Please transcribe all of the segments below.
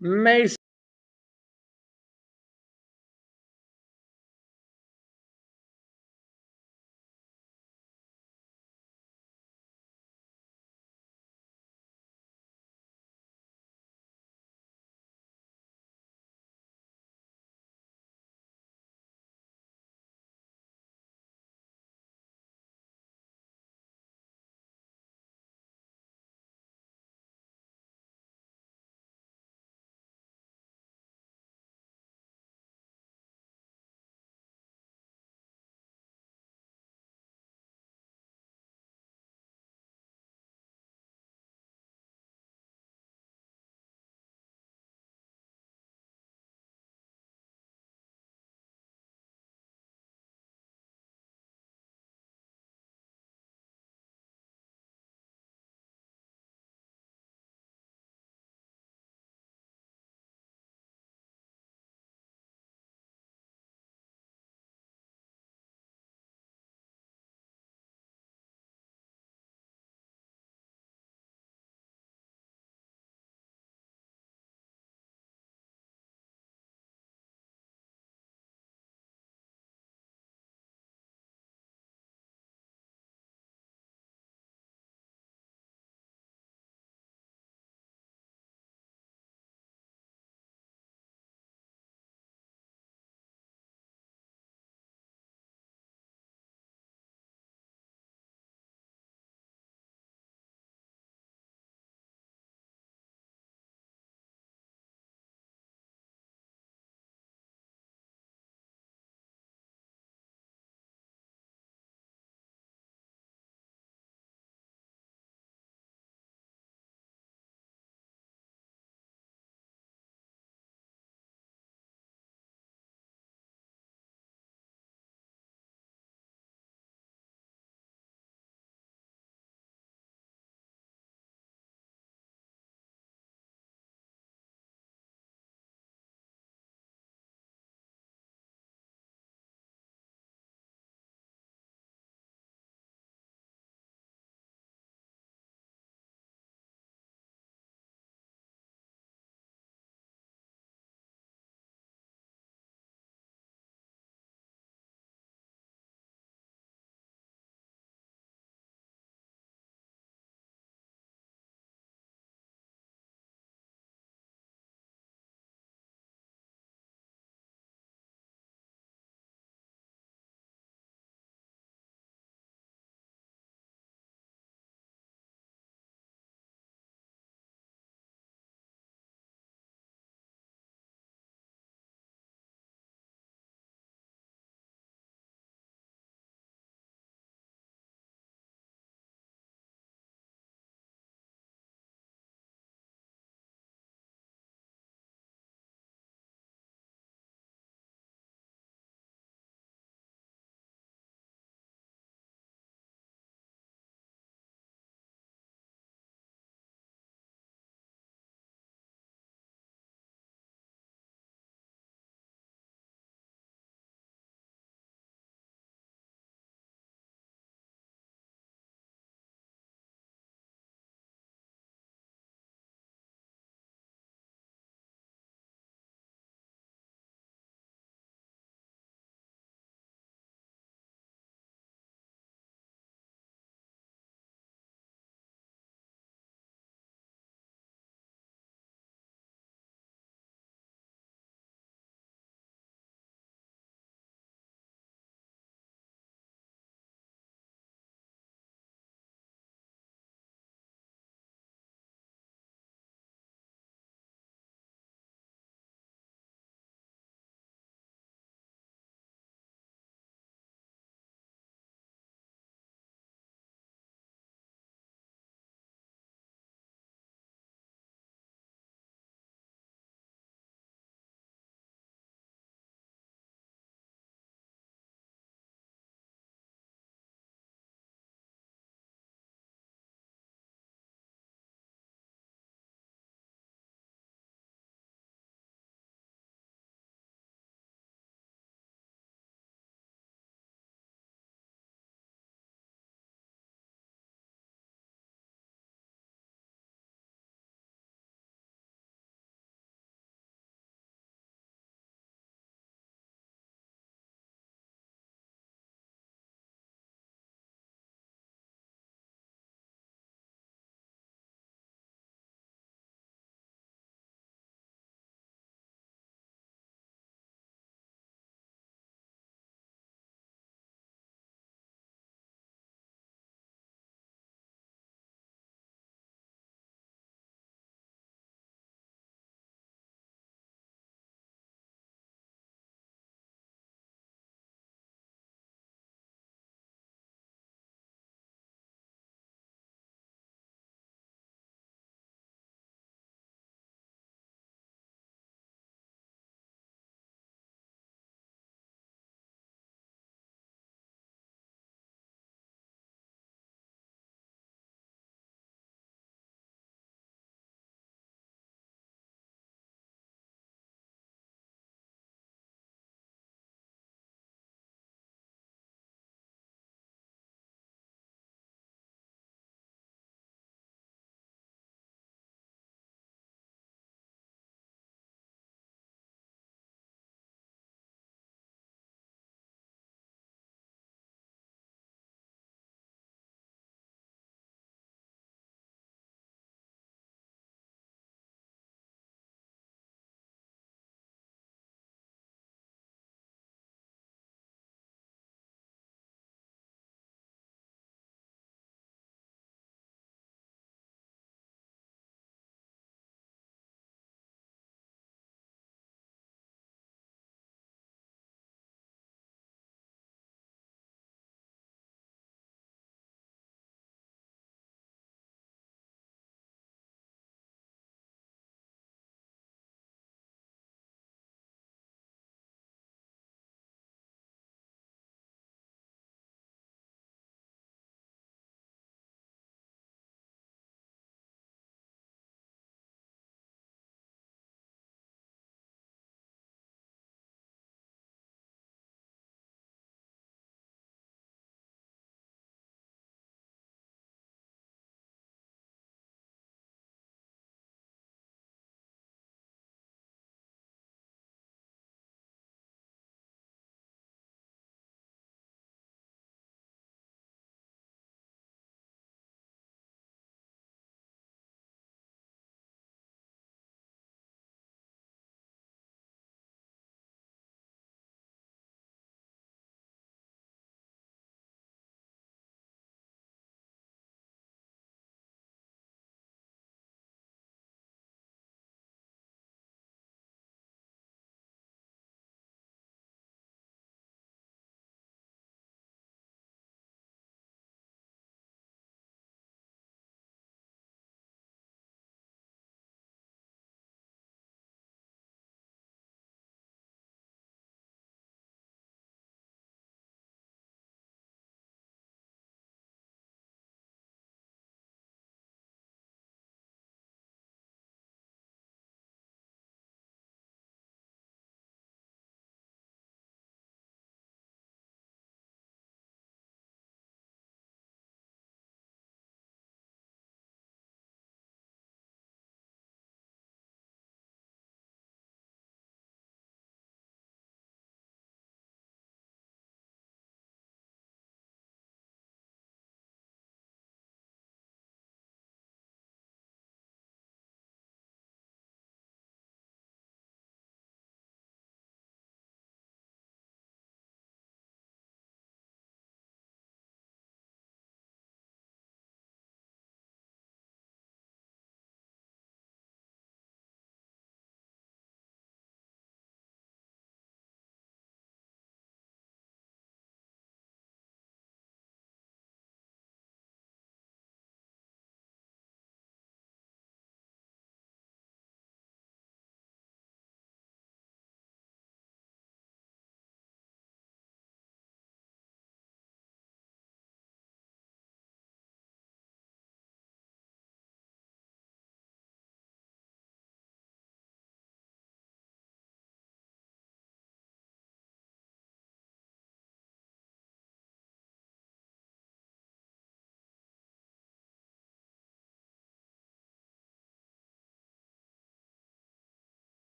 May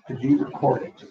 Could you record it?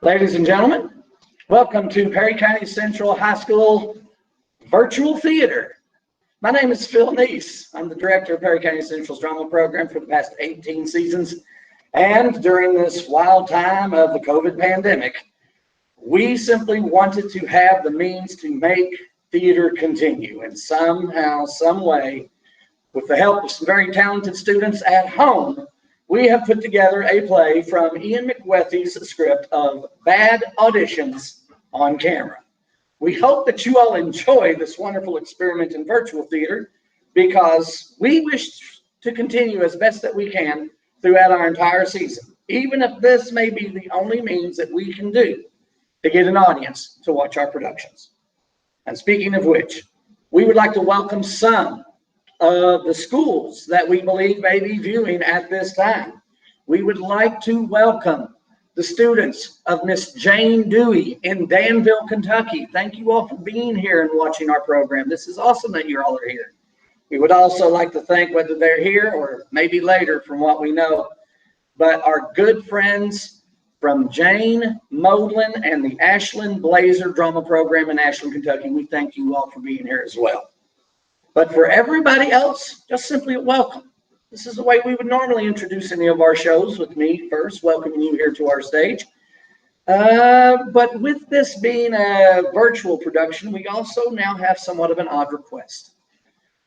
Ladies and gentlemen, welcome to Perry County Central High School Virtual Theater. My name is Phil Neese. I'm the director of Perry County Central's drama program for the past 18 seasons. And during this wild time of the COVID pandemic, we simply wanted to have the means to make theater continue. And somehow, some way, with the help of some very talented students at home, we have put together a play from Ian McWethy's script of Bad Auditions on Camera. We hope that you all enjoy this wonderful experiment in virtual theater because we wish to continue as best that we can throughout our entire season, even if this may be the only means that we can do to get an audience to watch our productions. And speaking of which, we would like to welcome some of the schools that we believe may be viewing at this time. We would like to welcome the students of Miss Jane Dewey in Danville, Kentucky. Thank you all for being here and watching our program. This is awesome that you all are here. We would also like to thank, whether they're here or maybe later from what we know, but our good friends from Jane Modlin and the Ashland Blazer Drama Program in Ashland, Kentucky. We thank you all for being here as well. But for everybody else, just simply a welcome. This is the way we would normally introduce any of our shows, with me first welcoming you here to our stage. But with this being a virtual production, we also now have somewhat of an odd request.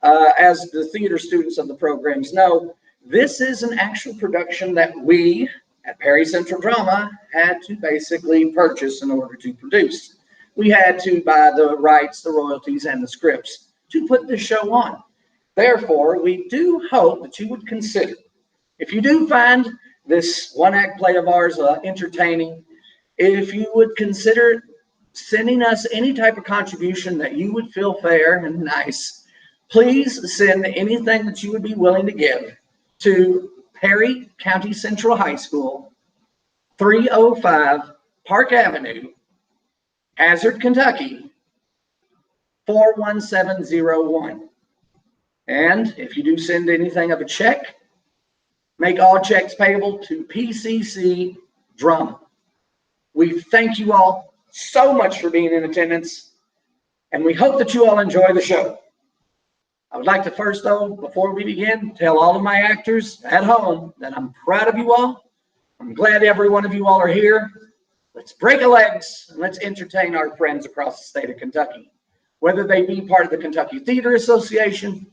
As the theater students of the programs know, this is an actual production that we at Perry Central Drama had to basically purchase in order to produce. We had to buy the rights, the royalties, and the scripts to put this show on. Therefore, we do hope that you would consider, if you do find this one-act play of ours entertaining, if you would consider sending us any type of contribution that you would feel fair and nice. Please send anything that you would be willing to give to Perry County Central High School, 305 Park Avenue, Hazard, Kentucky, 41701. And if you do send anything of a check, make all checks payable to PCC Drama. We thank you all so much for being in attendance, and we hope that you all enjoy the show. I would like to first, though, before we begin, tell all of my actors at home that I'm proud of you all. I'm glad every one of you all are here. Let's break a legs and let's entertain our friends across the state of Kentucky, whether they be part of the Kentucky Theater Association,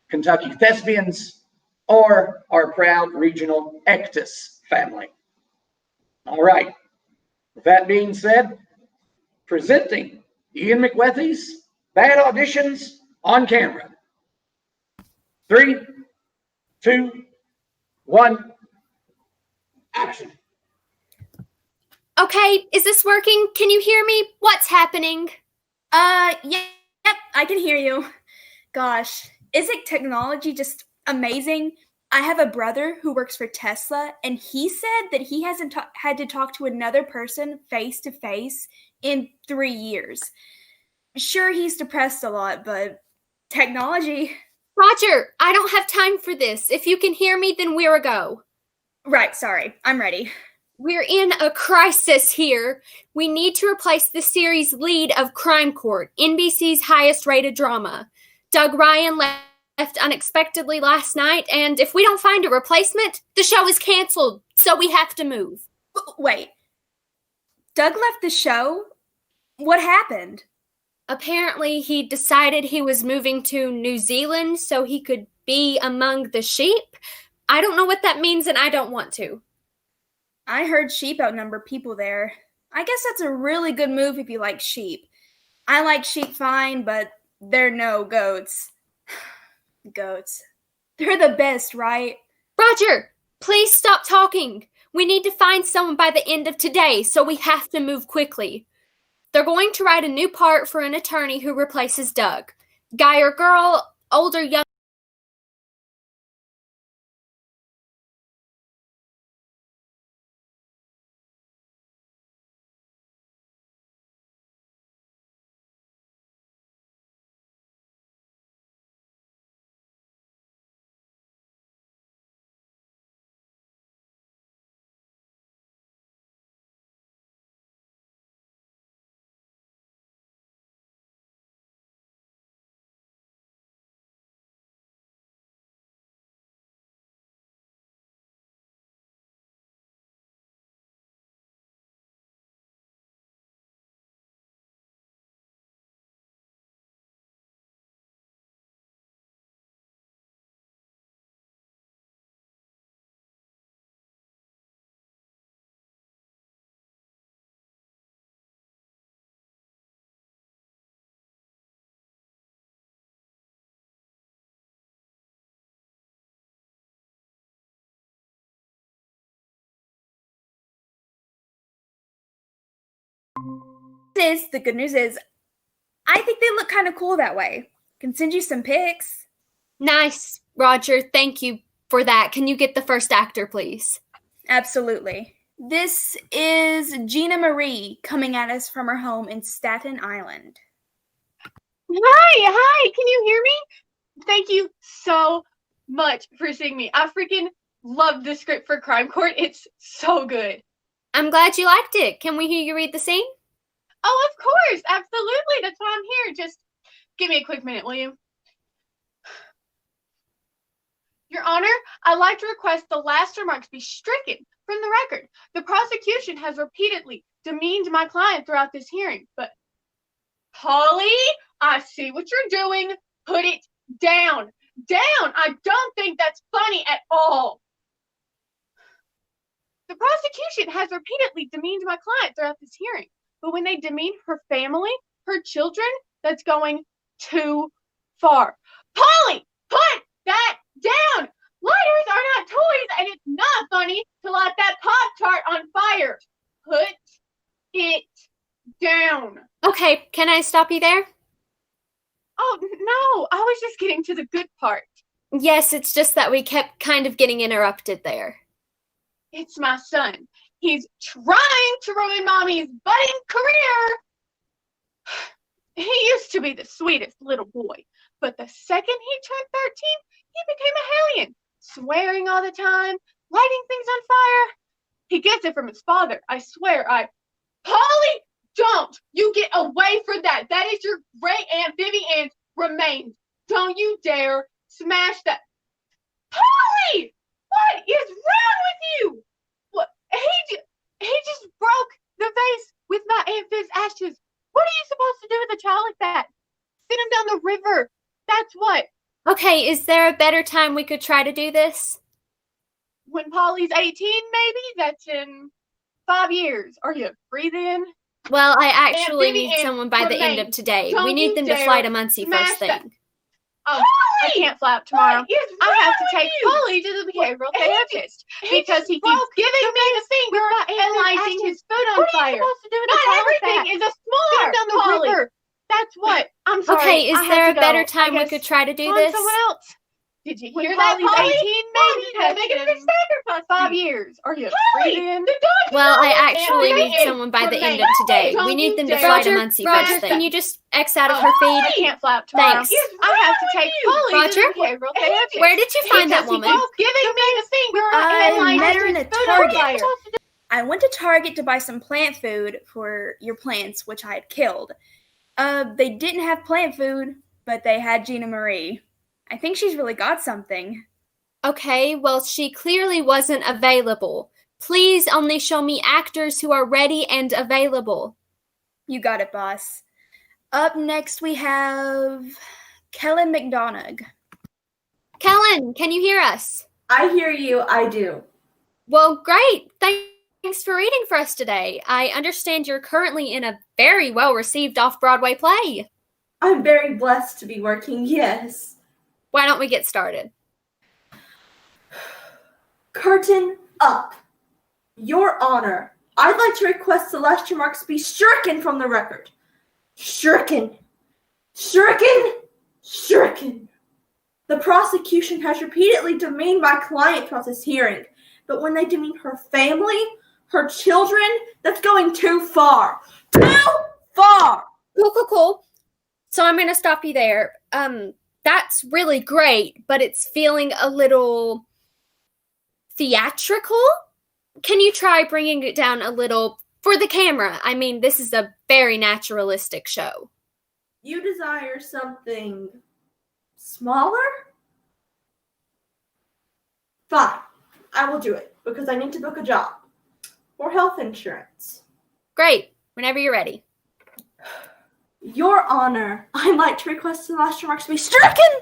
Kentucky Thespians, or our proud regional ECTIS family. All right. With that being said, presenting Ian McWethy's Bad Auditions on Camera. 3, 2, 1, action. Okay, is this working? Can you hear me? What's happening? Yep, I can hear you. Gosh, isn't technology just amazing? I have a brother who works for Tesla, and he said that he hasn't had to talk to another person face to face in 3 years. Sure, he's depressed a lot, but technology. Roger, I don't have time for this. If you can hear me, then we're a go. Right, sorry, I'm ready. We're in a crisis here. We need to replace the series lead of Crime Court, NBC's highest rated drama. Doug Ryan left unexpectedly last night, and if we don't find a replacement, the show is canceled, so we have to move. Wait, Doug left the show? What happened? Apparently, he decided he was moving to New Zealand so he could be among the sheep. I don't know what that means, and I don't want to. I heard sheep outnumber people there. I guess that's a really good move if you like sheep. I like sheep fine, but They're no goats. Goats. They're the best, right? Roger, please stop talking. We need to find someone by the end of today, so we have to move quickly. They're going to write a new part for an attorney who replaces Doug. Guy or girl, old or young. The good news is, I think they look kind of cool that way. Can send you some pics. Nice, Roger. Thank you for that. Can you get the first actor, please? Absolutely. This is Gina Marie coming at us from her home in Staten Island. Hi, can you hear me? Thank you so much for seeing me. I freaking love the script for Crime Court. It's so good. I'm glad you liked it. Can we hear you read the scene? Oh, of course, absolutely. That's why I'm here. Just give me a quick minute, will you? Your Honor, I'd like to request the last remarks be stricken from the record. The prosecution has repeatedly demeaned my client throughout this hearing, but Polly, I see what you're doing. Put it down. Down! I don't think that's funny at all. The prosecution has repeatedly demeaned my client throughout this hearing, but when they demean her family, her children, that's going too far. Polly, put that down! Lighters are not toys, and it's not funny to light that Pop-Tart on fire. Put it down. Okay, can I stop you there? Oh, no, I was just getting to the good part. Yes, it's just that we kept kind of getting interrupted there. It's my son. He's trying to ruin Mommy's budding career. He used to be the sweetest little boy, but the second he turned 13, he became a hellion, swearing all the time, lighting things on fire. He gets it from his father. I swear, Polly, don't you get away from that. That is your great Aunt Vivian's remains. Don't you dare smash that. Polly, what is wrong with you? What? He just broke the vase with my Aunt Viv's ashes. What are you supposed to do with a child like that? Send him down the river. That's what. Okay, is there a better time we could try to do this? When Polly's 18, maybe? That's in 5 years. Are you free then? Well, I actually Aunt need Vivian someone by the end of remains. today. Don't We need you them to dare fly to Muncie smash first that. thing. Oh, I can't fly up tomorrow. What is I have wrong to with take you? Polly to the behavioral therapist because he keeps broke giving me the finger and lighting his food on What are fire. you supposed to do with a Not child like everything that? is a s'more, down the Polly. river. That's what. I'm sorry. Okay, is I have there to a go. better I time we guess could try to do find this? someone else. Did you When hear that, Polly's Polly? 18, maybe That's making a in big sacrifice. 5 years. Are you Polly, free then? Well, I Aunt actually need Vivian someone by the end of remains. today. Don't We need you them to dare fly to smash Muncie that. first thing. Can you just X out of Oh, her I feed? can't fly up tomorrow. Thanks. I have to take Polly Roger? to the behavioral therapist. Where did you find that Because he woman? keeps giving me the finger and I lighting met her in his a food on Target. fire. I went to Target to buy some plant food for your plants, which I had killed. They didn't have plant food, but they had Gina Marie. I think she's really got something. Okay, well, she clearly wasn't available. Please only show me actors who are ready and available. You got it, boss. Up next, we have Kellen McDonough. Kellen, can you hear us? I hear you. I do. Well, great. Thanks for reading for us today. I understand you're currently in a very well-received off-Broadway play. I'm very blessed to be working, yes. Why don't we get started? Curtain up. Your Honor, I'd like to request Celestial Marks be stricken from the record. Stricken. Stricken. Stricken. The prosecution has repeatedly demeaned my client throughout this hearing, but when they demean her family, her children, that's going too far. Too far! Cool. So I'm going to stop you there. That's really great, but it's feeling a little theatrical. Can you try bringing it down a little for the camera? I mean, this is a very naturalistic show. You desire something smaller? Fine, I will do it because I need to book a job or health insurance. Great, whenever you're ready. Your Honor, I'd like to request Celestial Marks be stricken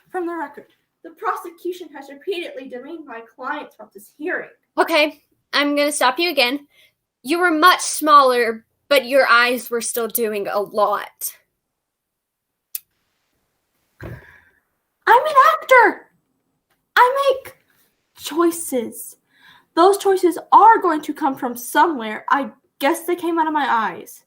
from the record. The prosecution has repeatedly demeaned my client throughout this hearing. Okay, I'm going to stop you again. You were much smaller, but your eyes were still doing a lot. I'm an actor. I make choices. Those choices are going to come from somewhere. I guess they came out of my eyes.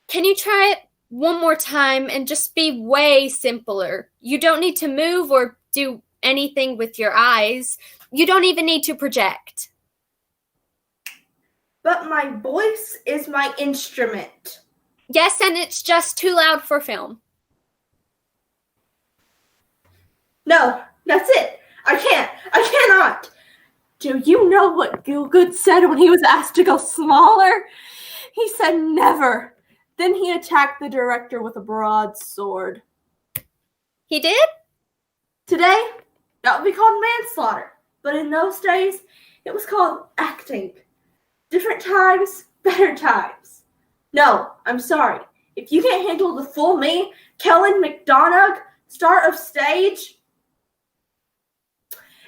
Can you try it one more time and just be way simpler? You don't need to move or do anything with your eyes. You don't even need to project. But my voice is my instrument. Yes, and it's just too loud for film. No, that's it. I can't. I cannot. Do you know what Gilgood said when he was asked to go smaller? He said never. Then he attacked the director with a broadsword. He did? Today, that would be called manslaughter. But in those days, it was called acting. Different times, better times. No, I'm sorry. If you can't handle the full me, Kellen McDonough, star of stage,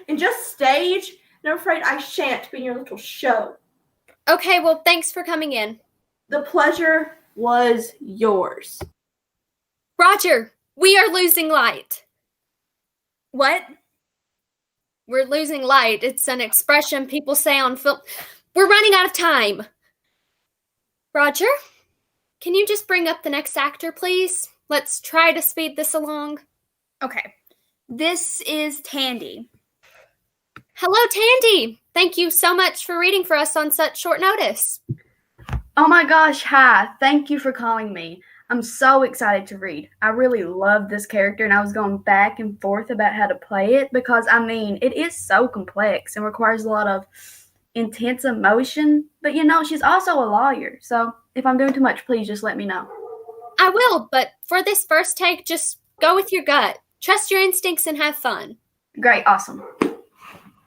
and just stage, and I'm afraid I shan't be in your little show. Okay, well, thanks for coming in. The pleasure was yours. Roger, we are losing light. What? We're losing light. It's an expression people say on film. We're running out of time. Roger, can you just bring up the next actor, please? Let's try to speed this along. Okay. This is Tandy. Hello, Tandy. Thank you so much for reading for us on such short notice. Oh my gosh, hi. Thank you for calling me. I'm so excited to read. I really love this character, and I was going back and forth about how to play it because, I mean, it is so complex and requires a lot of intense emotion. But, you know, she's also a lawyer, so if I'm doing too much, please just let me know. I will, but for this first take, just go with your gut. Trust your instincts and have fun. Great, awesome.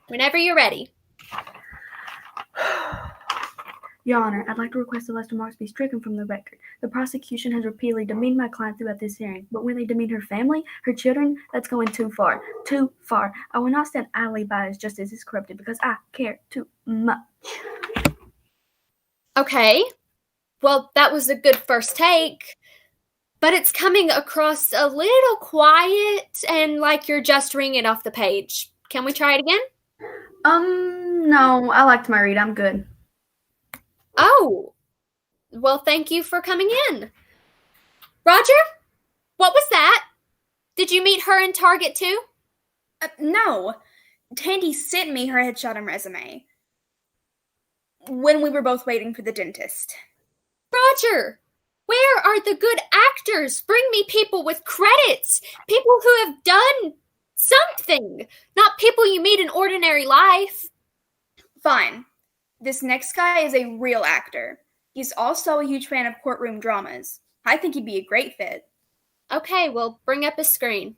Whenever you're ready. Your Honor, I'd like to request Celestial Marks be stricken from the record. The prosecution has repeatedly demeaned my client throughout this hearing, but when they demean her family, her children, that's going too far. Too far. I will not stand idly by as justice is corrupted because I care too much. Okay. Well, that was a good first take, but it's coming across a little quiet and like you're just reading it off the page. Can we try it again? No, I liked my read. I'm good. Oh, well, thank you for coming in. Roger, what was that? Did you meet her in Target too? No. Tandy sent me her headshot and resume when we were both waiting for the dentist. Roger, where are the good actors? Bring me people with credits, people who have done something, not people you meet in ordinary life. Fine. This next guy is a real actor. He's also a huge fan of courtroom dramas. I think he'd be a great fit. Okay, well, bring up his screen.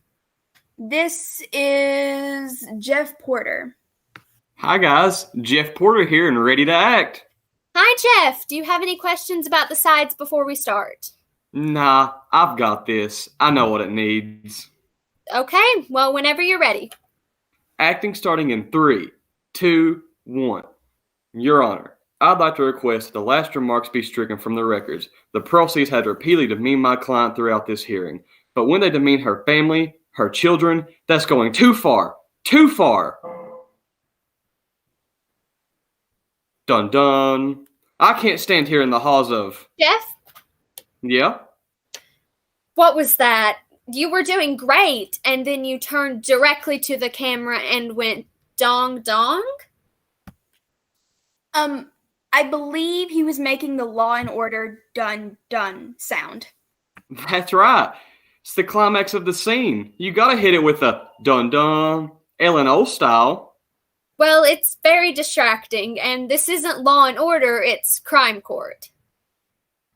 This is Jeff Porter. Hi guys, Jeff Porter here and ready to act. Hi, Jeff. Do you have any questions about the sides before we start? Nah, I've got this. I know what it needs. Okay, well, whenever you're ready. Acting starting in 3, 2, 1. Your Honor, I'd like to request that the last remarks be stricken from the records. The proceeds had repeatedly demeaned my client throughout this hearing. But when they demean her family, her children, that's going too far. Too far. Dun dun. I can't stand here in the halls of... Jeff, Yeah? what was that? You were doing great, and then you turned directly to the camera and went dong dong? I believe he was making the Law and Order dun dun sound. That's right. It's the climax of the scene. You gotta hit it with a dun dun, L&O style. Well, it's very distracting, and this isn't Law and Order, it's Crime Court.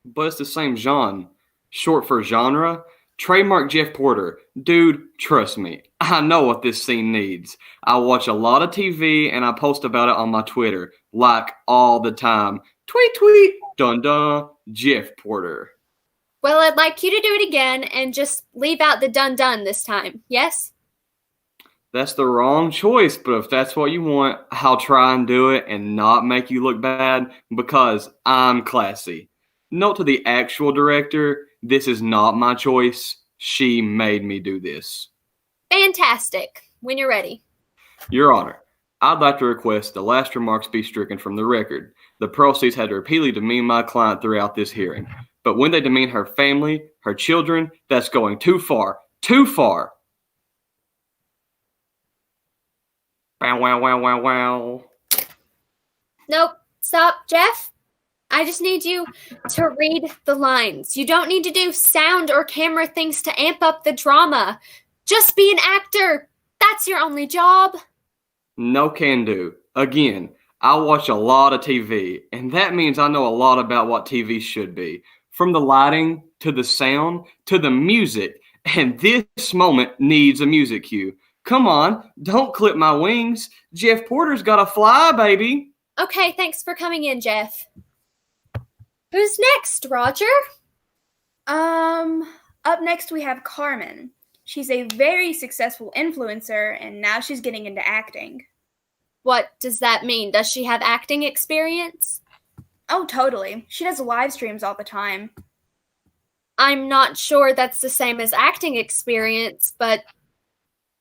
But it's the same genre. Short for genre. Trademark Jeff Porter. Dude, trust me. I know what this scene needs. I watch a lot of TV and I post about it on my Twitter. Like all the time. Tweet, tweet. Dun dun. Jeff Porter. Well, I'd like you to do it again and just leave out the dun dun this time, yes? That's the wrong choice, but if that's what you want, I'll try and do it and not make you look bad because I'm classy. Note to the actual director, this is not my choice. She made me do this. Fantastic. When you're ready. Your Honor, I'd like to request the last remarks be stricken from the record. The proceeds had repeatedly demeaned my client throughout this hearing. But when they demean her family, her children, that's going too far. Too far. Wow, wow, wow, wow, wow. Nope. Stop, Jeff. I just need you to read the lines. You don't need to do sound or camera things to amp up the drama. Just be an actor. That's your only job. No can do. Again, I watch a lot of TV, and that means I know a lot about what TV should be. From the lighting, to the sound, to the music. And this moment needs a music cue. Come on, don't clip my wings. Jeff Porter's gotta fly, baby. Okay, thanks for coming in, Jeff. Who's next, Roger? Up next we have Carmen. She's a very successful influencer, and now she's getting into acting. What does that mean? Does she have acting experience? Oh, totally. She does live streams all the time. I'm not sure that's the same as acting experience, but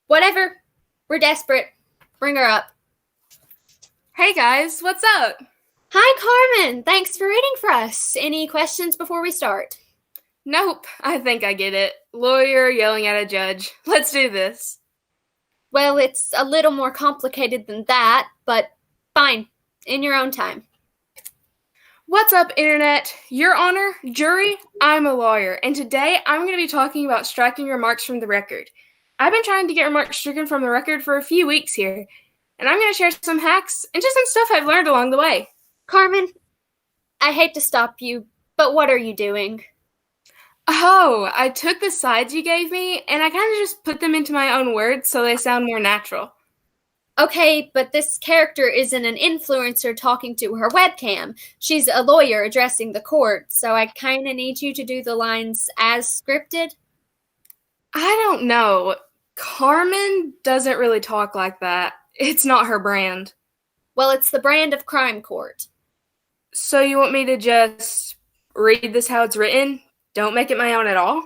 whatever. We're desperate. Bring her up. Hey guys, what's up? Hi, Carmen. Thanks for reading for us. Any questions before we start? Nope, I think I get it. Lawyer yelling at a judge. Let's do this. Well, it's a little more complicated than that, but fine. In your own time. What's up, Internet? Your Honor, jury, I'm a lawyer, and today I'm going to be talking about striking remarks from the record. I've been trying to get remarks stricken from the record for a few weeks here, and I'm going to share some hacks and just some stuff I've learned along the way. Carmen, I hate to stop you, but what are you doing? Oh, I took the sides you gave me, and I kind of just put them into my own words so they sound more natural. Okay, but this character isn't an influencer talking to her webcam. She's a lawyer addressing the court, so I kind of need you to do the lines as scripted. I don't know. Carmen doesn't really talk like that. It's not her brand. Well, it's the brand of Crime Court. So you want me to just read this how it's written? Don't make it my own at all?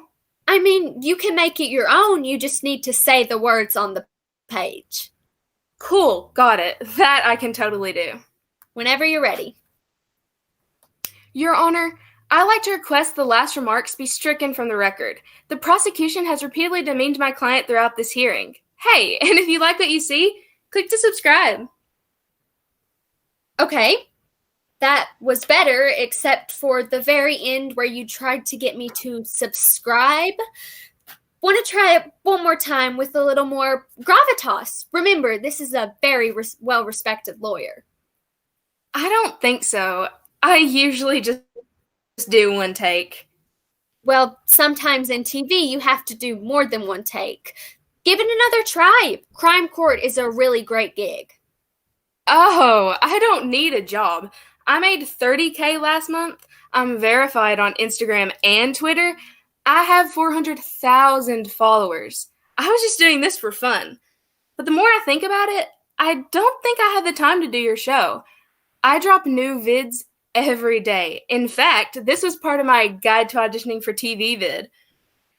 I mean, you can make it your own. You just need to say the words on the page. Cool, got it. That I can totally do. Whenever you're ready. Your Honor, I'd like to request the last remarks be stricken from the record. The prosecution has repeatedly demeaned my client throughout this hearing. Hey, and if you like what you see, click to subscribe. Okay. That was better, except for the very end where you tried to get me to subscribe. Want to try it one more time with a little more gravitas. Remember, this is a very well-respected lawyer. I don't think so. I usually just do one take. Well, sometimes in TV, you have to do more than one take. Give it another try. Crime Court is a really great gig. Oh, I don't need a job. I made $30K last month. I'm verified on Instagram and Twitter. I have 400,000 followers. I was just doing this for fun. But the more I think about it, I don't think I have the time to do your show. I drop new vids every day. In fact, this was part of my guide to auditioning for TV vid.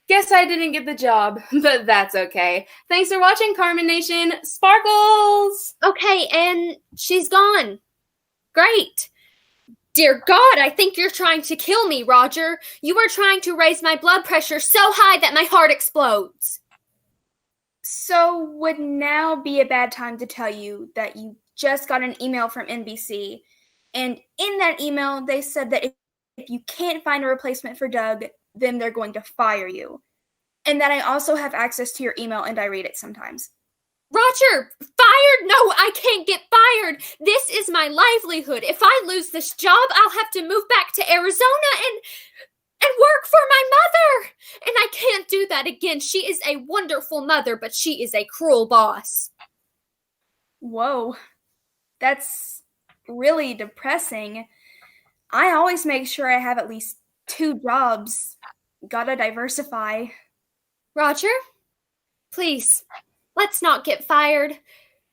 Guess I didn't get the job, but that's okay. Thanks for watching, Carmen Nation. Sparkles! Okay, and she's gone. Great. Dear God, I think you're trying to kill me, Roger. You are trying to raise my blood pressure so high that my heart explodes. So would now be a bad time to tell you that you just got an email from NBC, and in that email they said that if you can't find a replacement for Doug, then they're going to fire you. And that I also have access to your email and I read it sometimes. Roger, fired? No, I can't get fired. This is my livelihood. If I lose this job, I'll have to move back to Arizona and work for my mother. And I can't do that again. She is a wonderful mother, but she is a cruel boss. Whoa, that's really depressing. I always make sure I have at least 2 jobs. Gotta diversify. Roger, please, let's not get fired.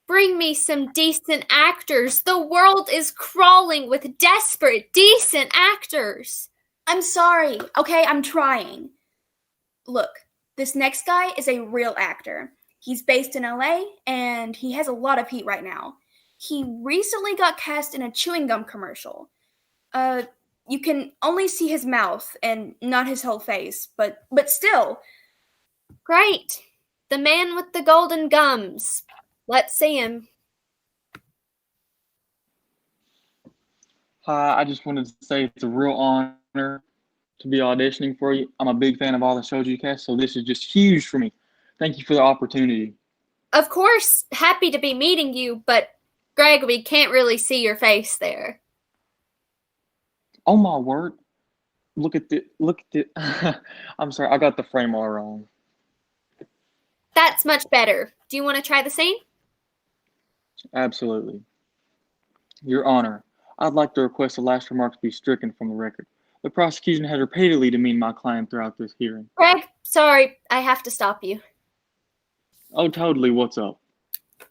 Bring me some decent actors. The world is crawling with desperate, decent actors. I'm sorry. Okay, I'm trying. Look, this next guy is a real actor. He's based in LA, and he has a lot of heat right now. He recently got cast in a chewing gum commercial. You can only see his mouth and not his whole face, but still. Great. The man with the golden gums. Let's see him. Hi, I just wanted to say it's a real honor to be auditioning for you. I'm a big fan of all the shows you cast, so this is just huge for me. Thank you for the opportunity. Of course, happy to be meeting you, but Greg, we can't really see your face there. Oh my word. Look at the I'm sorry, I got the frame all wrong. That's much better. Do you want to try the scene? Absolutely. Your Honor, I'd like to request the last remarks be stricken from the record. The prosecution has repeatedly demeaned my client throughout this hearing. Greg, sorry, I have to stop you. Oh, totally, what's up?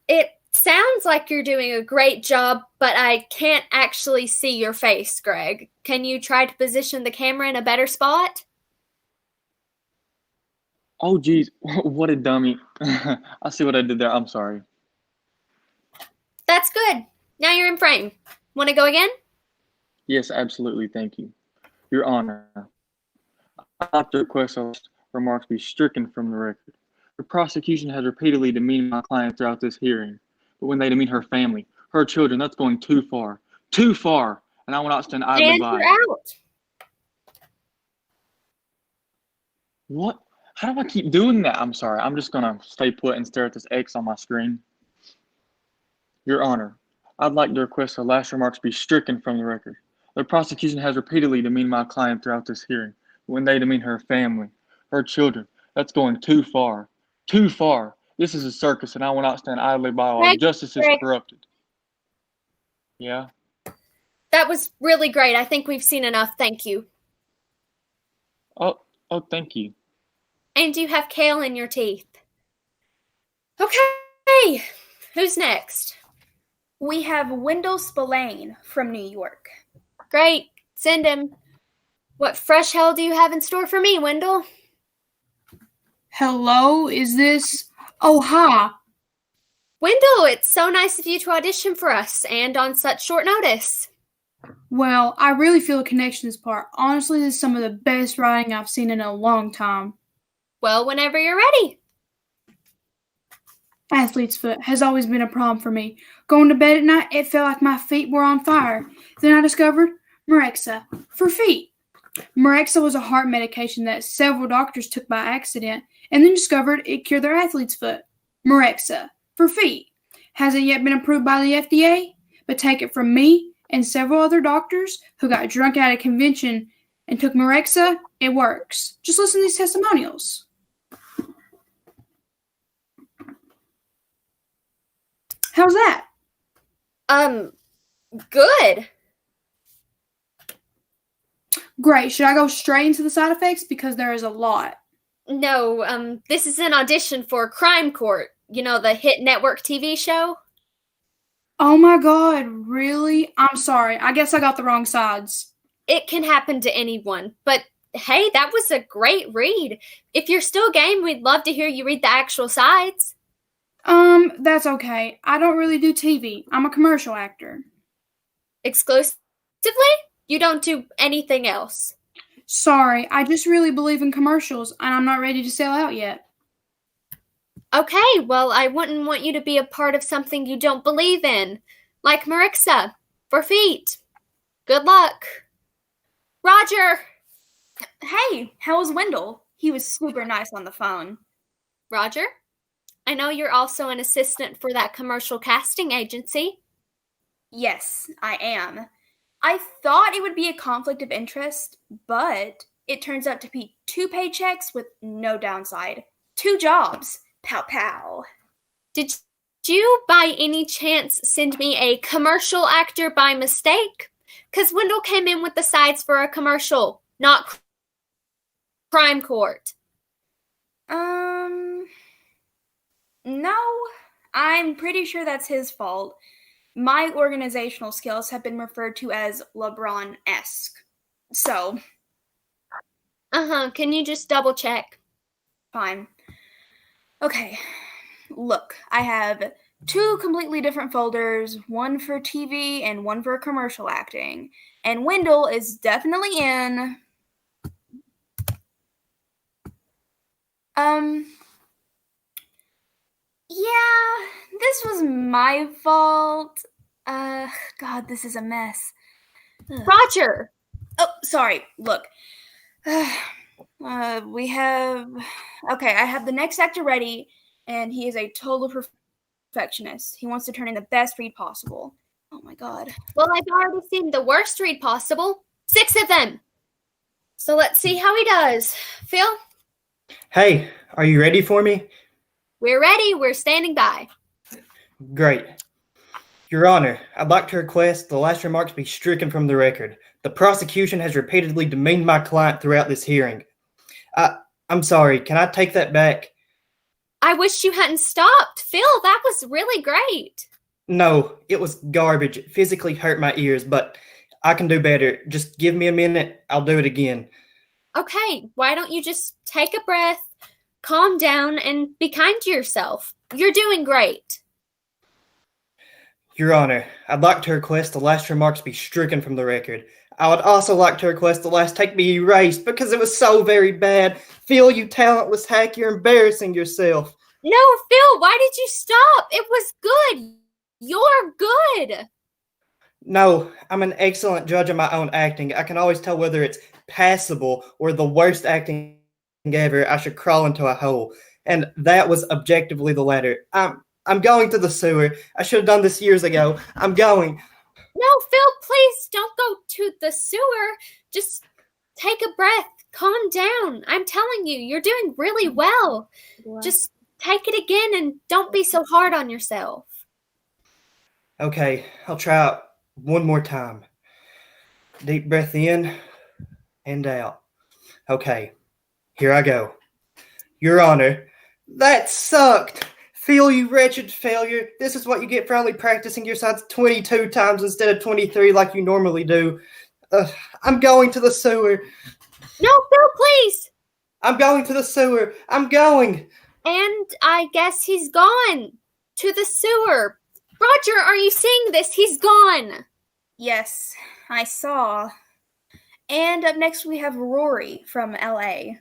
It sounds like you're doing a great job, but I can't actually see your face, Greg. Can you try to position the camera in a better spot? Oh, geez, what a dummy. I see what I did there, I'm sorry. That's good. Now you're in frame. Want to go again? Yes, absolutely, thank you. Your Honor, I'd like to request those remarks be stricken from the record. The prosecution has repeatedly demeaned my client throughout this hearing, but when they demean her family, her children, that's going too far. Too far! And I will not stand idly And by. you're out. What? How do I keep doing that? I'm sorry. I'm just going to stay put and stare at this X on my screen. Your Honor, I'd like to request the last remarks be stricken from the record. The prosecution has repeatedly demeaned my client throughout this hearing. When they demean her family, her children, that's going too far. Too far. This is a circus, and I will not stand idly by while justice is corrupted. Yeah? That was really great. I think we've seen enough. Thank you. Oh, thank you. And you have kale in your teeth. Okay. Who's next? We have Wendell Spillane from New York. Great. Send him. What fresh hell do you have in store for me, Wendell? Hello, is this... Oh, hi. Wendell, it's so nice of you to audition for us, and on such short notice. Well, I really feel a connection to this part. Honestly, this is some of the best writing I've seen in a long time. Well, whenever you're ready. Athlete's foot has always been a problem for me. Going to bed at night, it felt like my feet were on fire. Then I discovered Mirexa for feet. Mirexa was a heart medication that several doctors took by accident and then discovered it cured their athlete's foot. Mirexa for feet. Hasn't yet been approved by the FDA, but take it from me and several other doctors who got drunk at a convention and took Mirexa, it works. Just listen to these testimonials. How's that? Good. Great. Should I go straight into the side effects? Because there is a lot. No, this is an audition for Crime Court. You know, the hit network TV show? Oh my God, really? I'm sorry. I guess I got the wrong sides. It can happen to anyone. But hey, that was a great read. If you're still game, we'd love to hear you read the actual sides. That's okay. I don't really do TV. I'm a commercial actor. Exclusively? You don't do anything else? Sorry, I just really believe in commercials, and I'm not ready to sell out yet. Okay, well, I wouldn't want you to be a part of something you don't believe in. Like Marixa, for feet. Good luck. Roger! Hey, how was Wendell? He was super nice on the phone. Roger? I know you're also an assistant for that commercial casting agency. Yes, I am. I thought it would be a conflict of interest, but it turns out to be 2 paychecks with no downside. 2 jobs. Pow pow. Did you by any chance send me a commercial actor by mistake? Because Wendell came in with the sides for a commercial, not Crime Court. No, I'm pretty sure that's his fault. My organizational skills have been referred to as LeBron-esque. So. Can you just double check? Fine. Okay. Look, I have 2 completely different folders, one for TV and one for commercial acting. And Wendell is definitely in. Yeah, this was my fault. God, this is a mess. Roger! Oh, sorry. Look. We have. Okay, I have the next actor ready, and he is a total perfectionist. He wants to turn in the best read possible. Oh my God. Well, I've already seen the worst read possible. 6 of them. So let's see how he does. Phil? Hey, are you ready for me? We're ready. We're standing by. Great. Your Honor, I'd like to request the last remarks be stricken from the record. The prosecution has repeatedly demeaned my client throughout this hearing. I'm sorry, can I take that back? I wish you hadn't stopped. Phil, that was really great. No, it was garbage. It physically hurt my ears, but I can do better. Just give me a minute, I'll do it again. Okay, why don't you just take a breath, calm down, and be kind to yourself? You're doing great. Your Honor, I'd like to request the last remarks be stricken from the record. I would also like to request the last take be erased because it was so very bad. Phil, you talentless hack, you're embarrassing yourself. No, Phil, why did you stop? It was good. You're good. No, I'm an excellent judge of my own acting. I can always tell whether it's passable or the worst acting ever. I should crawl into a hole. And that was objectively the latter. I'm going to the sewer. I should have done this years ago. I'm going. No, Phil, please don't go to the sewer. Just take a breath. Calm down. I'm telling you, you're doing really well. Just take it again and don't be so hard on yourself. Okay, I'll try it one more time. Deep breath in and out. Okay, here I go. Your Honor, that sucked. Phil, you wretched failure. This is what you get for only practicing your sides 22 times instead of 23 like you normally do. I'm going to the sewer. No, Phil, please. I'm going to the sewer. I'm going. And I guess he's gone to the sewer. Roger, are you seeing this? He's gone. Yes, I saw. And up next we have Rory from LA.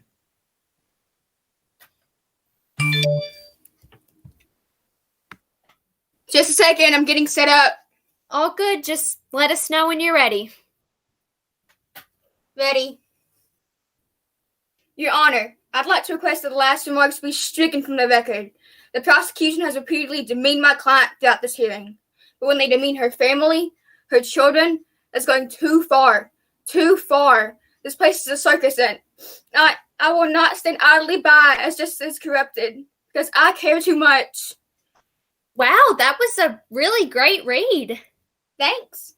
Just a second, I'm getting set up. All good, just let us know when you're ready. Ready. Your Honor, I'd like to request that the last remarks be stricken from the record. The prosecution has repeatedly demeaned my client throughout this hearing. But when they demean her family, her children, that's going too far. Too far. This place is a circus, and I will not stand idly by as justice is corrupted, because I care too much. Wow, that was a really great read. Thanks.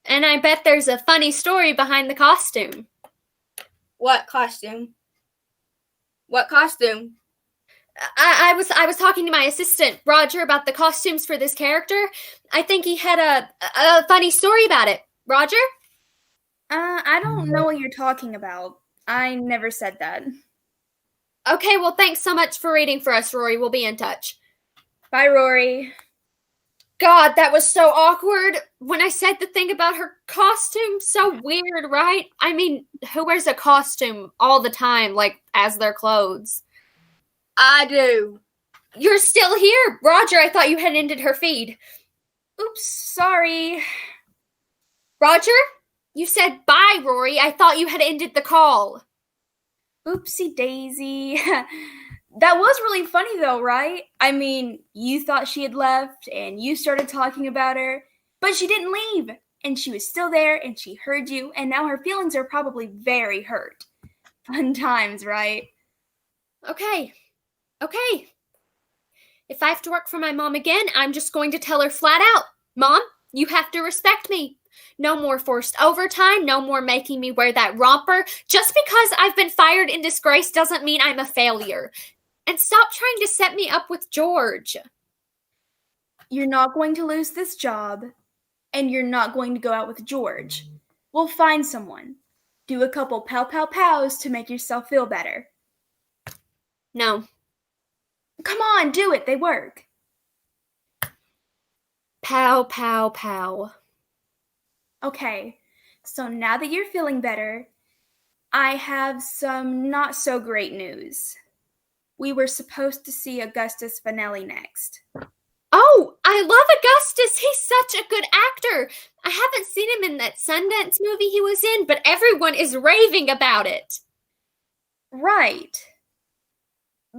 And I bet there's a funny story behind the costume. What costume? What costume? I was talking to my assistant, Roger, about the costumes for this character. I think he had a funny story about it. Roger? I don't know what you're talking about. I never said that. Okay, well, thanks so much for reading for us, Rory. We'll be in touch. Bye, Rory. God, that was so awkward when I said the thing about her costume. So weird, right? I mean, who wears a costume all the time, like, as their clothes? I do. You're still here. Roger, I thought you had ended her feed. Oops, sorry. Roger? You said bye, Rory. I thought you had ended the call. Oopsie daisy. That was really funny though, right? I mean, you thought she had left and you started talking about her, but she didn't leave. And she was still there and she heard you, and now her feelings are probably very hurt. Fun times, right? Okay. If I have to work for my mom again, I'm just going to tell her flat out, Mom, you have to respect me. No more forced overtime, no more making me wear that romper. Just because I've been fired in disgrace doesn't mean I'm a failure. And stop trying to set me up with George. You're not going to lose this job, and you're not going to go out with George. We'll find someone. Do a couple pow-pow-pows to make yourself feel better. No. Come on, do it. They work. Pow, pow, pow. Okay, so now that you're feeling better, I have some not so great news. We were supposed to see Augustus Vanelli next. Oh, I love Augustus. He's such a good actor. I haven't seen him in that Sundance movie he was in, but everyone is raving about it. Right.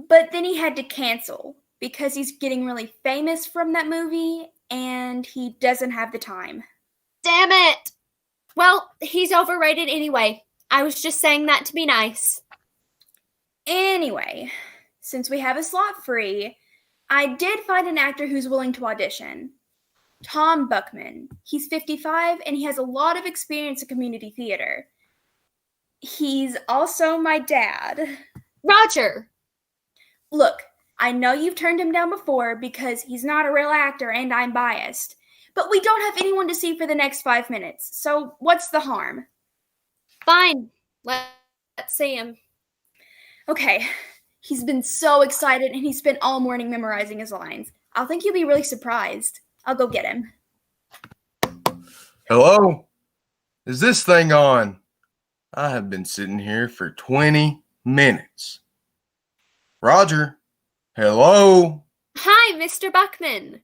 But then he had to cancel because he's getting really famous from that movie and he doesn't have the time. Damn it. Well, he's overrated anyway. I was just saying that to be nice. Anyway, since we have a slot free, I did find an actor who's willing to audition. Tom Buckman. He's 55 and he has a lot of experience in community theater. He's also my dad. Roger. Look, I know you've turned him down before because he's not a real actor and I'm biased, but we don't have anyone to see for the next 5 minutes, so what's the harm? Fine. Let's see him. Okay. He's been so excited and he spent all morning memorizing his lines. I think you'll be really surprised. I'll go get him. Hello? Is this thing on? I have been sitting here for 20 minutes. Roger? Hello? Hi, Mr. Buckman.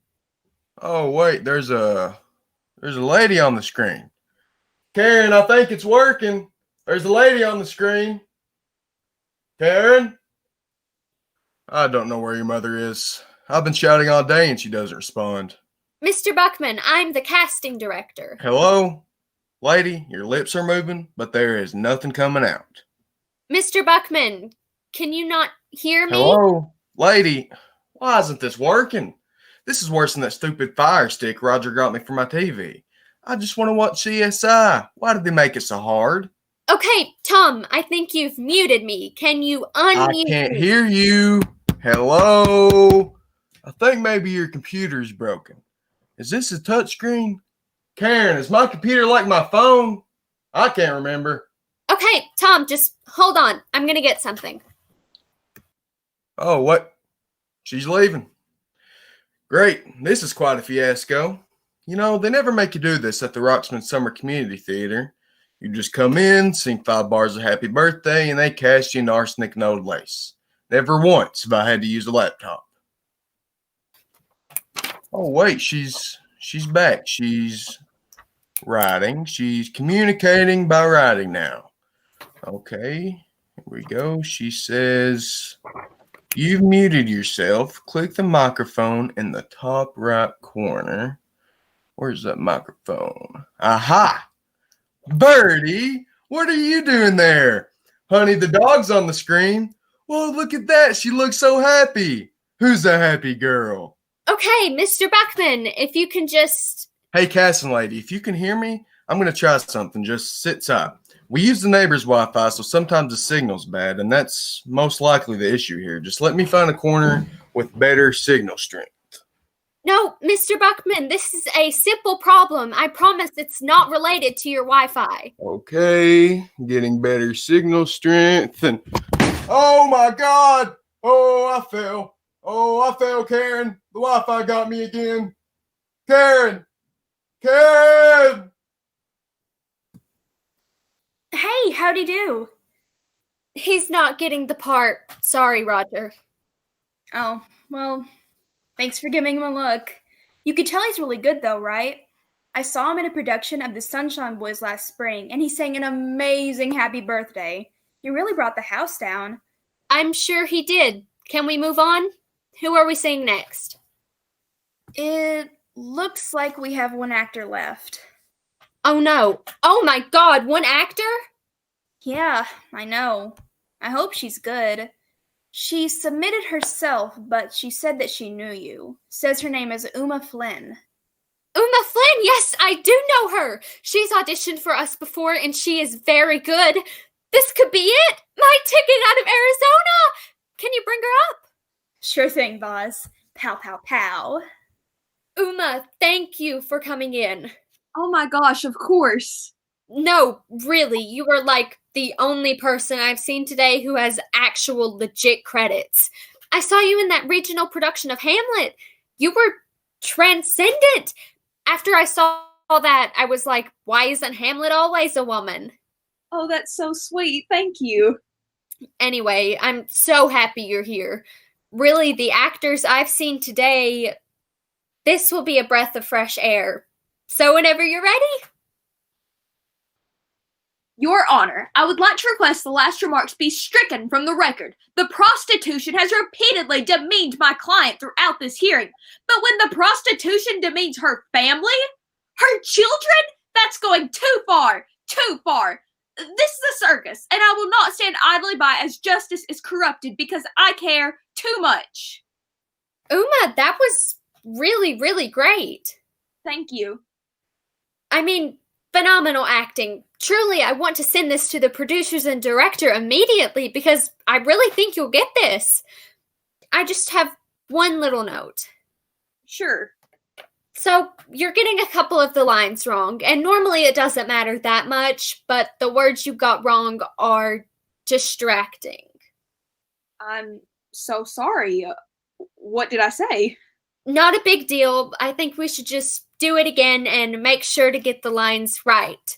Oh, wait, there's a lady on the screen. Karen, I think it's working. There's a lady on the screen. Karen? I don't know where your mother is. I've been shouting all day and she doesn't respond. Mr. Buckman, I'm the casting director. Hello? Lady, your lips are moving, but there is nothing coming out. Mr. Buckman, can you not hear me? Hello? Lady, why isn't this working? This is worse than that stupid Fire Stick Roger got me for my TV. I just want to watch CSI. Why did they make it so hard? Okay, Tom, I think you've muted me. Can you unmute I can't me? hear you. Hello? I think maybe your computer's broken. Is this a touchscreen? Karen, is my computer like my phone? I can't remember. Okay, Tom, just hold on. I'm going to get something. Oh, what? She's leaving. Great. This is quite a fiasco. You know, they never make you do this at the Roxman Summer Community Theater. You just come in, sing 5 bars of Happy Birthday, and they cast you in arsenic and old lace. Never once have I had to use a laptop. Oh, wait, she's back. She's writing. She's communicating by writing now. Okay, here we go. She says, you've muted yourself. Click the microphone in the top right corner. Where's that microphone? Aha! Birdie, what are you doing there? Honey, the dog's on the screen. Whoa, look at that. She looks so happy. Who's a happy girl? Okay, Mr. Buckman, if you can just... Hey, casting lady, if you can hear me, I'm going to try something. Just sit tight. We use the neighbor's Wi-Fi, so sometimes the signal's bad, and that's most likely the issue here. Just let me find a corner with better signal strength. No, Mr. Buckman, this is a simple problem. I promise it's not related to your Wi-Fi. Okay, getting better signal strength and oh my God! Oh, I fell. Oh, I fell, Karen. The Wi-Fi got me again. Karen! Karen! Hey, how'd he do? He's not getting the part. Sorry, Roger. Oh, well, thanks for giving him a look. You could tell he's really good, though, right? I saw him in a production of the Sunshine Boys last spring, and he sang an amazing happy birthday. He really brought the house down. I'm sure he did. Can we move on? Who are we seeing next? It looks like we have one actor left. Oh no. Oh my God, one actor? Yeah, I know. I hope she's good. She submitted herself, but she said that she knew you. Says her name is Uma Flynn. Uma Flynn, yes, I do know her. She's auditioned for us before and she is very good. This could be it. My ticket out of Arizona. Can you bring her up? Sure thing, boss. Pow, pow, pow. Uma, thank you for coming in. Oh my gosh, of course. No, really, you are like the only person I've seen today who has actual legit credits. I saw you in that regional production of Hamlet. You were transcendent. After I saw that, I was like, why isn't Hamlet always a woman? Oh, that's so sweet. Thank you. Anyway, I'm so happy you're here. Really, the actors I've seen today, this will be a breath of fresh air. So whenever you're ready. Your Honor, I would like to request the last remarks be stricken from the record. The prostitution has repeatedly demeaned my client throughout this hearing. But when the prostitution demeans her family, her children, that's going too far, too far. This is a circus, and I will not stand idly by as justice is corrupted because I care too much. Uma, that was really, really great. Thank you. I mean, phenomenal acting. Truly, I want to send this to the producers and director immediately because I really think you'll get this. I just have one little note. Sure. So, you're getting a couple of the lines wrong, and normally it doesn't matter that much, but the words you got wrong are distracting. I'm so sorry. What did I say? Not a big deal. I think we should just do it again and make sure to get the lines right.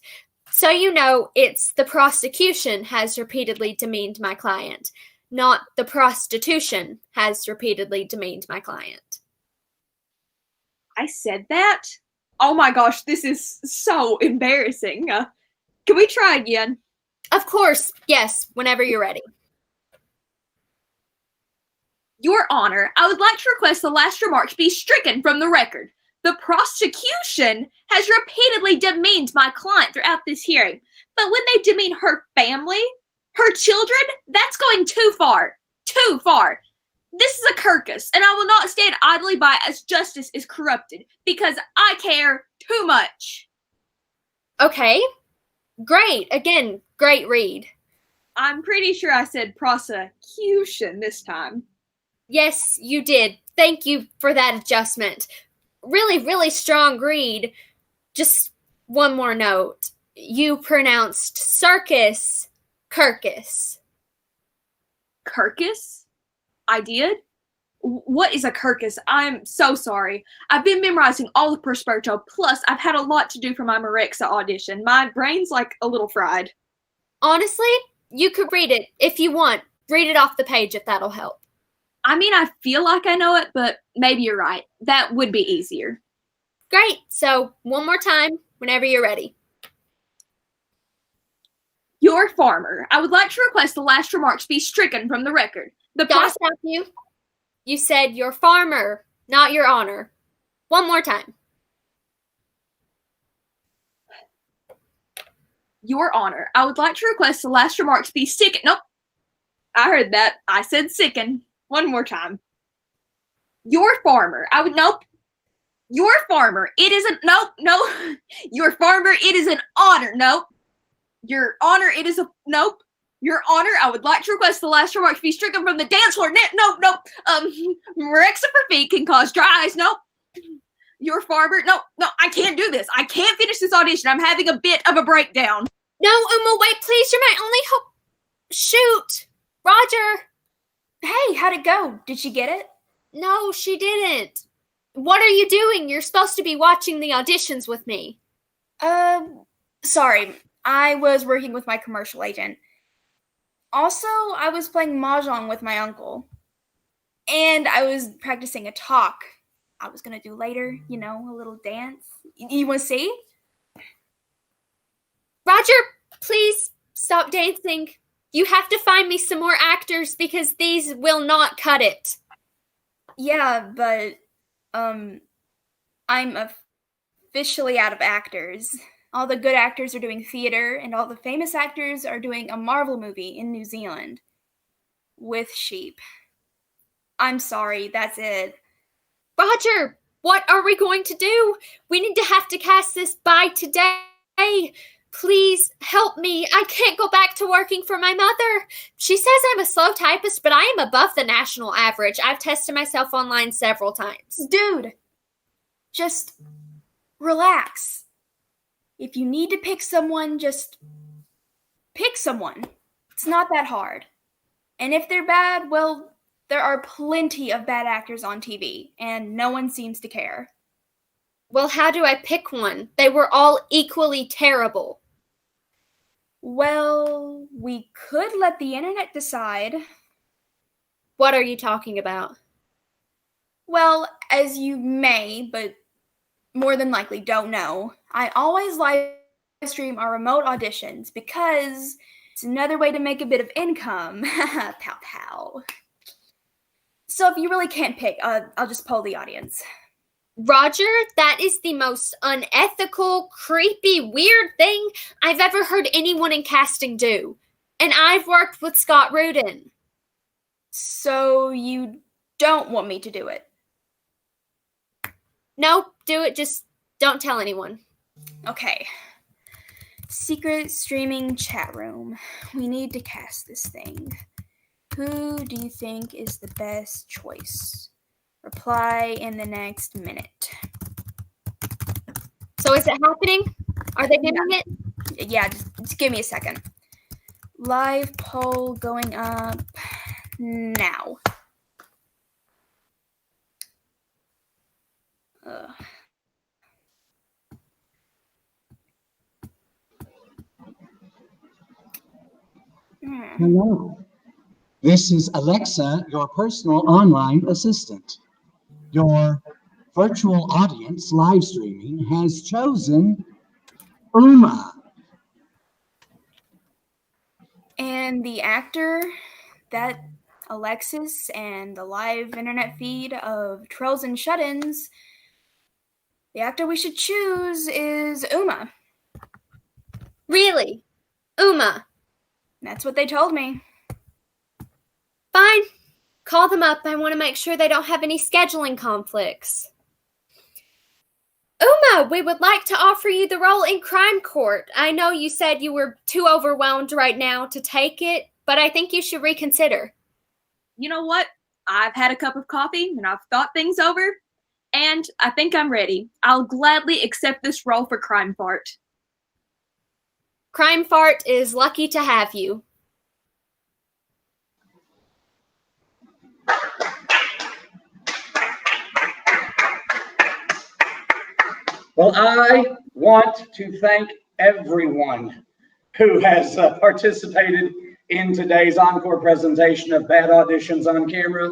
So you know, it's the prosecution has repeatedly demeaned my client, not the prostitution has repeatedly demeaned my client. I said that? Oh my gosh, this is so embarrassing. Can we try again? Of course, yes, whenever you're ready. Your Honor, I would like to request the last remarks be stricken from the record. The prosecution has repeatedly demeaned my client throughout this hearing. But when they demean her family, her children, that's going too far. Too far. This is a circus, and I will not stand idly by as justice is corrupted, because I care too much. Okay. Great. Again, great read. I'm pretty sure I said prosecution this time. Yes, you did. Thank you for that adjustment. Really, really strong read. Just one more note. You pronounced circus, Kirkus. Kirkus? I did? What is a Kirkus? I'm so sorry. I've been memorizing all of Prosperto, plus I've had a lot to do for my Marexa audition. My brain's like a little fried. Honestly, you could read it if you want. Read it off the page if that'll help. I mean, I feel like I know it, but maybe you're right. That would be easier. Great. So, one more time, whenever you're ready. Your farmer. I would like to request the last remarks be stricken from the record. Gotta stop you. You said your farmer, not your honor. One more time. Your Honor, I would like to request the last remarks be sicken. Nope. I heard that. I said sicken. One more time. Your farmer. Nope. Your farmer. It isn't. Nope. No. Your farmer. It is an honor. Nope. Your Honor. It is a. Nope. Your Honor, I would like to request the last remarks be stricken from the dance floor. Nope. Nope. Marexa for feet can cause dry eyes. Nope. You're a farmer? No, I can't do this. I can't finish this audition. I'm having a bit of a breakdown. No, Uma, wait, please. You're my only hope. Shoot. Roger. Hey, how'd it go? Did she get it? No, she didn't. What are you doing? You're supposed to be watching the auditions with me. Sorry. I was working with my commercial agent. Also, I was playing mahjong with my uncle. And I was practicing a talk I was going to do later, you know, a little dance. You want to see? Roger, please stop dancing. You have to find me some more actors because these will not cut it. Yeah, but, I'm officially out of actors. All the good actors are doing theater, and all the famous actors are doing a Marvel movie in New Zealand. With sheep. I'm sorry, that's it. Roger, what are we going to do? We need to have to cast this by today. Please help me. I can't go back to working for my mother. She says I'm a slow typist, but I am above the national average. I've tested myself online several times. Dude, just relax. If you need to pick someone, just pick someone. It's not that hard. And if they're bad, well, there are plenty of bad actors on TV, and no one seems to care. Well, how do I pick one? They were all equally terrible. Well, we could let the internet decide. What are you talking about? Well, as you may, but more than likely don't know, I always live stream our remote auditions because it's another way to make a bit of income. Pow pow. So if you really can't pick, I'll just poll the audience. Roger, that is the most unethical, creepy, weird thing I've ever heard anyone in casting do. And I've worked with Scott Rudin. So you don't want me to do it? No, do it. Just don't tell anyone. Okay. Secret streaming chat room. We need to cast this thing. Who do you think is the best choice? Reply in the next minute. So is it happening? Are they doing it? Yeah, just give me a second. Live poll going up now. Hello. This is Alexa, your personal online assistant. Your virtual audience live streaming has chosen Uma. And the actor that Alexis and the live internet feed of Trolls and Shut-ins, the actor we should choose is Uma. Really? Uma? That's what they told me. Fine. Call them up. I want to make sure they don't have any scheduling conflicts. Uma, we would like to offer you the role in Crime Court. I know you said you were too overwhelmed right now to take it, but I think you should reconsider. You know what? I've had a cup of coffee and I've thought things over, and I think I'm ready. I'll gladly accept this role for Crime Fart. Crime Fart is lucky to have you. Well, I want to thank everyone who has participated in today's encore presentation of Bad Auditions on Camera.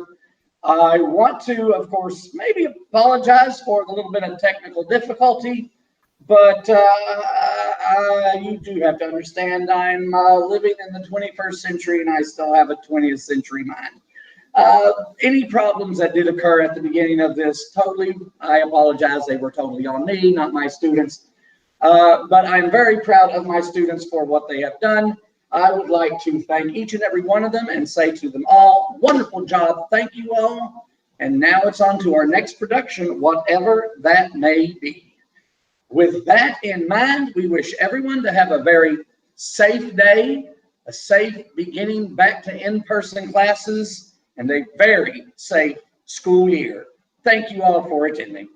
I want to, of course, maybe apologize for the little bit of technical difficulty, but you do have to understand I'm living in the 21st century and I still have a 20th century mind. Any problems that did occur at the beginning of this, I apologize. They were totally on me, not my students. But I'm very proud of my students for what they have done. I would like to thank each and every one of them and say to them all, wonderful job. Thank you all. And now it's on to our next production, whatever that may be. With that in mind, we wish everyone to have a very safe day, a safe beginning back to in-person classes, and a very safe school year. Thank you all for attending.